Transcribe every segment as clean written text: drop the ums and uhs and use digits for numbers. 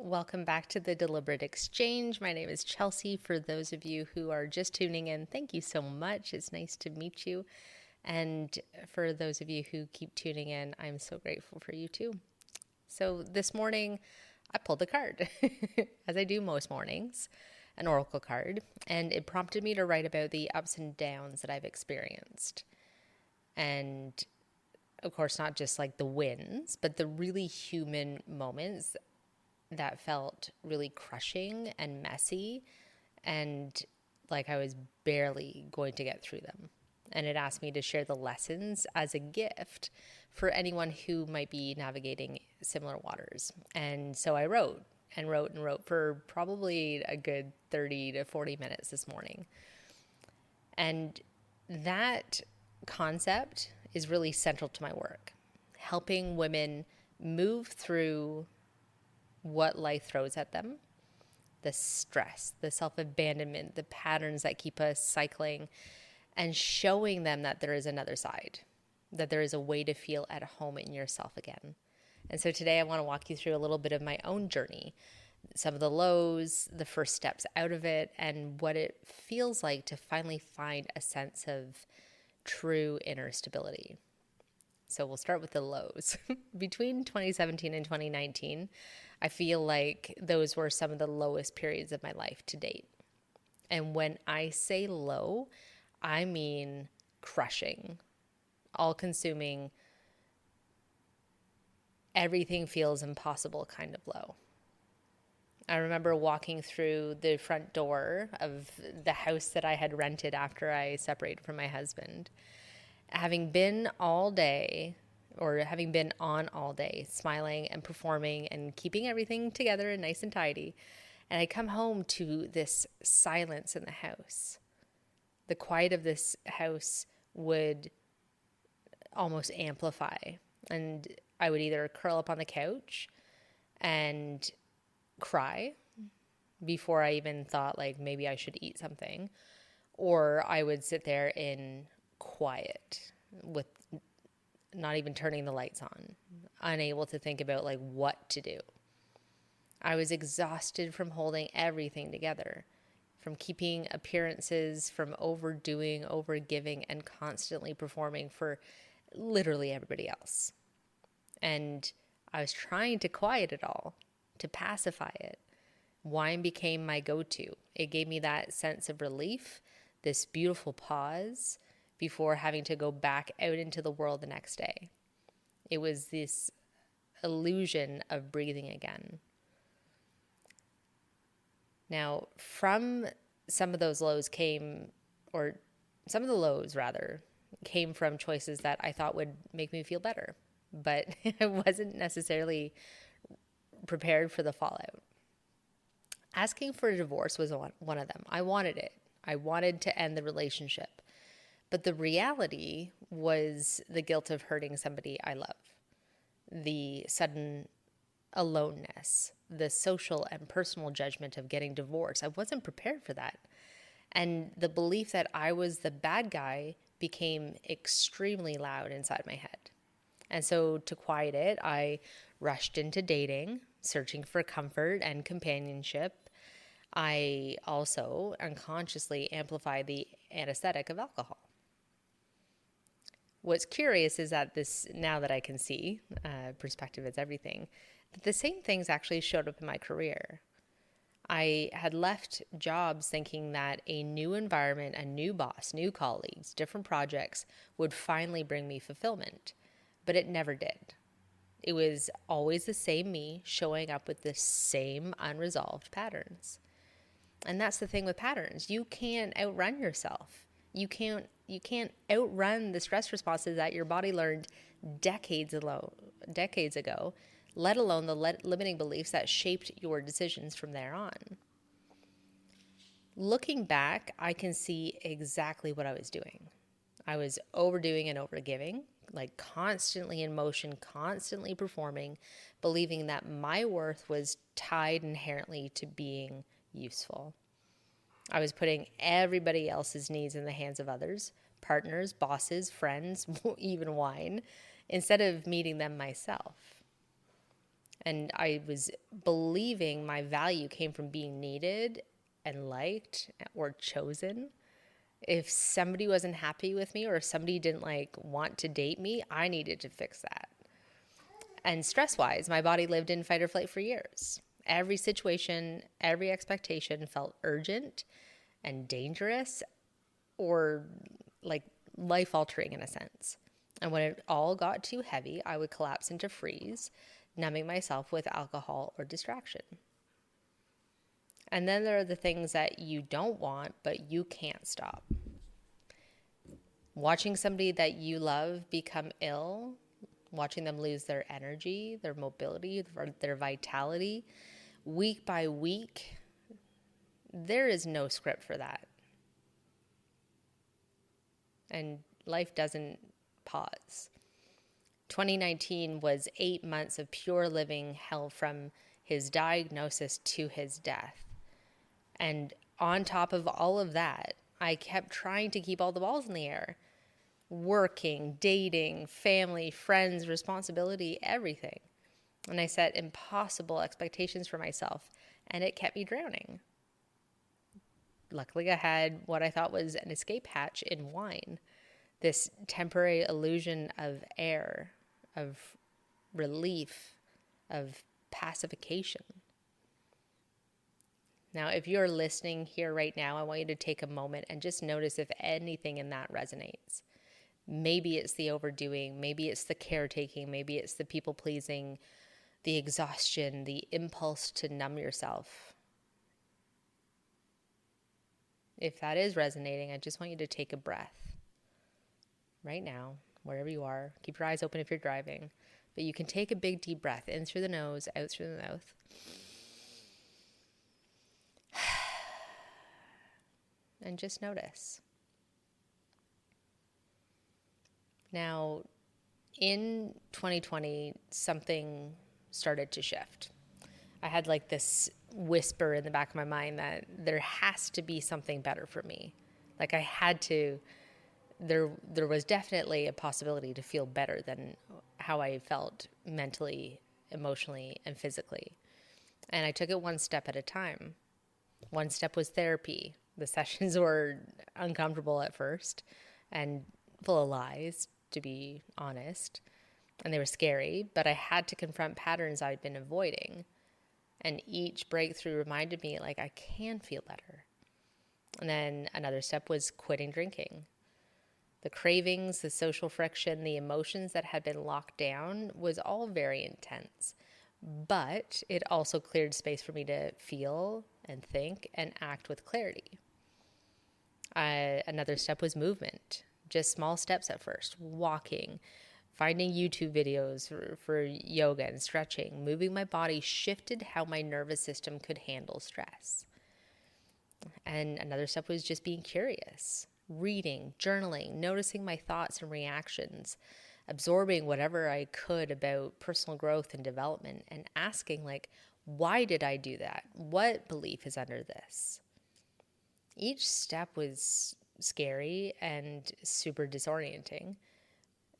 Welcome back to the Deliberate Exchange. My name is Chelsea. For those of you who are just tuning in, thank you so much. It's nice to meet you. And for those of you who keep tuning in, I'm so grateful for you too. So this morning, I pulled a card, as I do most mornings, an oracle card, and it prompted me to write about the ups and downs that I've experienced. And of course, not just like the wins, but the really human moments that felt really crushing and messy and like I was barely going to get through them. And it asked me to share the lessons as a gift for anyone who might be navigating similar waters. And so I wrote and wrote and wrote for probably a good 30 to 40 minutes this morning. And that concept is really central to my work, helping women move through what life throws at them, the stress, the self-abandonment, the patterns that keep us cycling, and showing them that there is another side, that there is a way to feel at home in yourself again. And so today I want to walk you through a little bit of my own journey, some of the lows, the first steps out of it, and what it feels like to finally find a sense of true inner stability. So we'll start with the lows. Between 2017 and 2019, I feel like those were some of the lowest periods of my life to date. And when I say low, I mean crushing, all-consuming, everything feels impossible kind of low. I remember walking through the front door of the house that I had rented after I separated from my husband, having been all day, or having been on all day, smiling and performing and keeping everything together and nice and tidy. And I come home to this silence in the house. The quiet of this house would almost amplify. And I would either curl up on the couch and cry before I even thought like maybe I should eat something, or I would sit there in quiet with not even turning the lights on, unable to think about like what to do. I was exhausted from holding everything together, from keeping appearances, from overdoing, overgiving, and constantly performing for literally everybody else. And I was trying to quiet it all, to pacify it. Wine became my go-to. It gave me that sense of relief, this beautiful pause before having to go back out into the world the next day. It was this illusion of breathing again. Now, from some of those lows came, or some of the lows rather, came from choices that I thought would make me feel better, but I wasn't necessarily prepared for the fallout. Asking for a divorce was one of them. I wanted it. I wanted to end the relationship. But the reality was the guilt of hurting somebody I love, the sudden aloneness, the social and personal judgment of getting divorced. I wasn't prepared for that. And the belief that I was the bad guy became extremely loud inside my head. And so to quiet it, I rushed into dating, searching for comfort and companionship. I also unconsciously amplified the anesthetic of alcohol. What's curious is that now that I can see, perspective is everything, that the same things actually showed up in my career. I had left jobs thinking that a new environment, a new boss, new colleagues, different projects would finally bring me fulfillment, but it never did. It was always the same me showing up with the same unresolved patterns. And that's the thing with patterns. You can't outrun yourself. You can't outrun the stress responses that your body learned decades ago, let alone the limiting beliefs that shaped your decisions from there on. Looking back, I can see exactly what I was doing. I was overdoing and overgiving, like constantly in motion, constantly performing, believing that my worth was tied inherently to being useful. I was putting everybody else's needs in the hands of others, partners, bosses, friends, even wine, instead of meeting them myself. And I was believing my value came from being needed and liked or chosen. If somebody wasn't happy with me or if somebody didn't want to date me, I needed to fix that. And stress-wise, my body lived in fight or flight for years. Every situation, every expectation felt urgent and dangerous or life-altering in a sense. And when it all got too heavy, I would collapse into freeze, numbing myself with alcohol or distraction. And then there are the things that you don't want, but you can't stop. Watching somebody that you love become ill, watching them lose their energy, their mobility, their vitality, week by week, there is no script for that. And life doesn't pause. 2019 was 8 months of pure living hell from his diagnosis to his death. And on top of all of that, I kept trying to keep all the balls in the air. Working, dating, family, friends, responsibility, everything. And I set impossible expectations for myself, and it kept me drowning. Luckily, I had what I thought was an escape hatch in wine. This temporary illusion of air, of relief, of pacification. Now, if you're listening here right now, I want you to take a moment and just notice if anything in that resonates. Maybe it's the overdoing, maybe it's the caretaking, maybe it's the people pleasing, the exhaustion, the impulse to numb yourself. If that is resonating, I just want you to take a breath right now, wherever you are. Keep your eyes open if you're driving, but you can take a big deep breath in through the nose, out through the mouth. And just notice. Now, in 2020, something started to shift. I had this whisper in the back of my mind that there has to be something better for me. I had to, there was definitely a possibility to feel better than how I felt mentally, emotionally, and physically. And I took it one step at a time. One step was therapy. The sessions were uncomfortable at first and full of lies, to be honest. And they were scary, but I had to confront patterns I'd been avoiding. And each breakthrough reminded me, I can feel better. And then another step was quitting drinking. The cravings, the social friction, the emotions that had been locked down was all very intense. But it also cleared space for me to feel and think and act with clarity. Another step was movement. Just small steps at first. Walking, finding YouTube videos for yoga and stretching. Moving my body shifted how my nervous system could handle stress. And another step was just being curious. Reading, journaling, noticing my thoughts and reactions. Absorbing whatever I could about personal growth and development. And asking, why did I do that? What belief is under this? Each step was scary and super disorienting,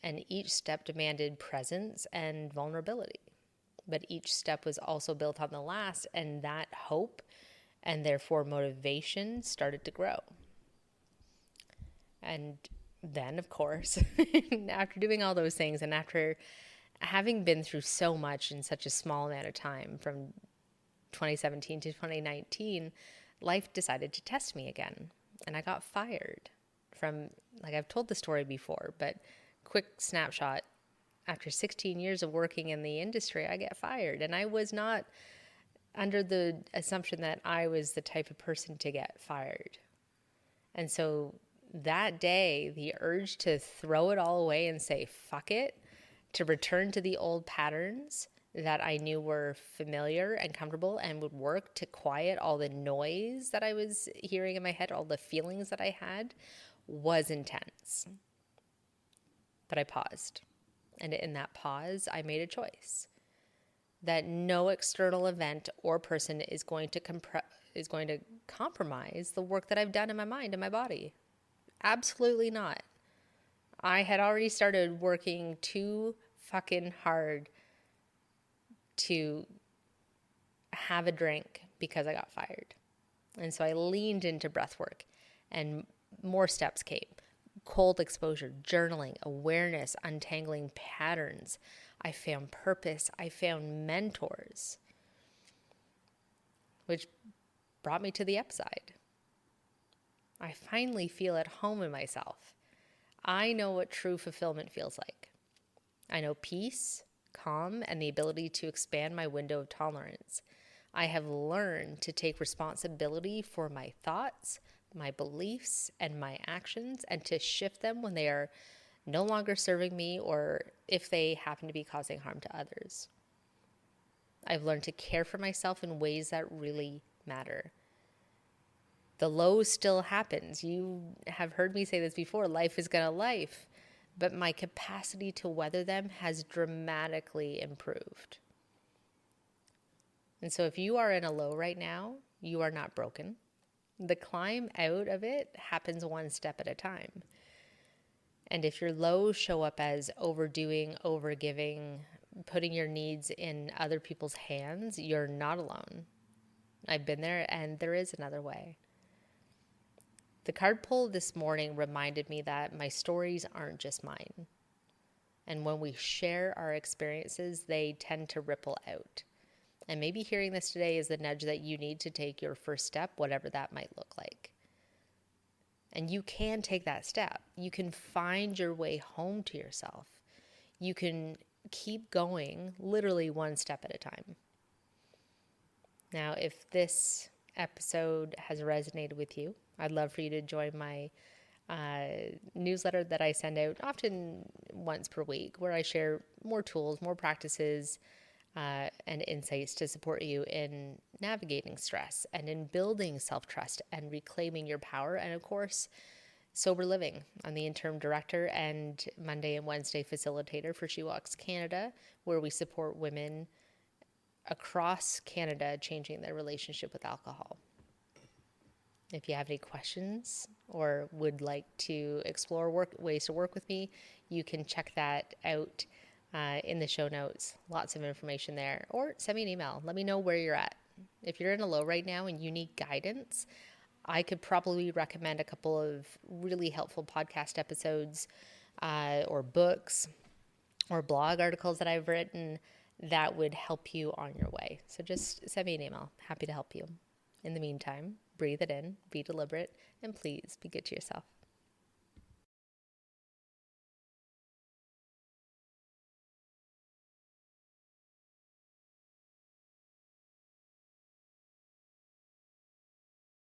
and each step demanded presence and vulnerability. But each step was also built on the last, and that hope and therefore motivation started to grow. And then, of course, after doing all those things and after having been through so much in such a small amount of time, from 2017 to 2019, life decided to test me again. And I got fired from, I've told the story before, but quick snapshot. After 16 years of working in the industry, I get fired. And I was not under the assumption that I was the type of person to get fired. And so that day, the urge to throw it all away and say, fuck it, to return to the old patterns that I knew were familiar and comfortable and would work to quiet all the noise that I was hearing in my head, all the feelings that I had, was intense. But I paused. And in that pause, I made a choice that no external event or person is going to compromise the work that I've done in my mind and my body. Absolutely not. I had already started working too fucking hard to have a drink because I got fired. And so I leaned into breath work, and more steps came. Cold exposure, journaling, awareness, untangling patterns. I found purpose. I found mentors, which brought me to the upside. I finally feel at home in myself. I know what true fulfillment feels like. I know peace, calm, and the ability to expand my window of tolerance. I have learned to take responsibility for my thoughts, my beliefs, and my actions, and to shift them when they are no longer serving me or if they happen to be causing harm to others. I've learned to care for myself in ways that really matter. The low still happens. You have heard me say this before, life is gonna life, but my capacity to weather them has dramatically improved. And so if you are in a low right now, you are not broken. The climb out of it happens one step at a time. And if your lows show up as overdoing, overgiving, putting your needs in other people's hands, you're not alone. I've been there, and there is another way. The card pull this morning reminded me that my stories aren't just mine. And when we share our experiences, they tend to ripple out. And maybe hearing this today is the nudge that you need to take your first step, whatever that might look like. And you can take that step. You can find your way home to yourself. You can keep going literally one step at a time. Now, if this episode has resonated with you, I'd love for you to join my newsletter that I send out often once per week, where I share more tools, more practices, and insights to support you in navigating stress and in building self-trust and reclaiming your power. And of course, sober living. I'm the interim director and Monday and Wednesday facilitator for She Walks Canada, where we support women across Canada changing their relationship with alcohol. If you have any questions or would like to explore ways to work with me, you can check that out in the show notes. Lots of information there. Or send me an email. Let me know where you're at. If you're in a low right now and you need guidance, I could probably recommend a couple of really helpful podcast episodes or books or blog articles that I've written that would help you on your way. So just send me an email. Happy to help you. In the meantime, breathe it in, be deliberate, and please be good to yourself.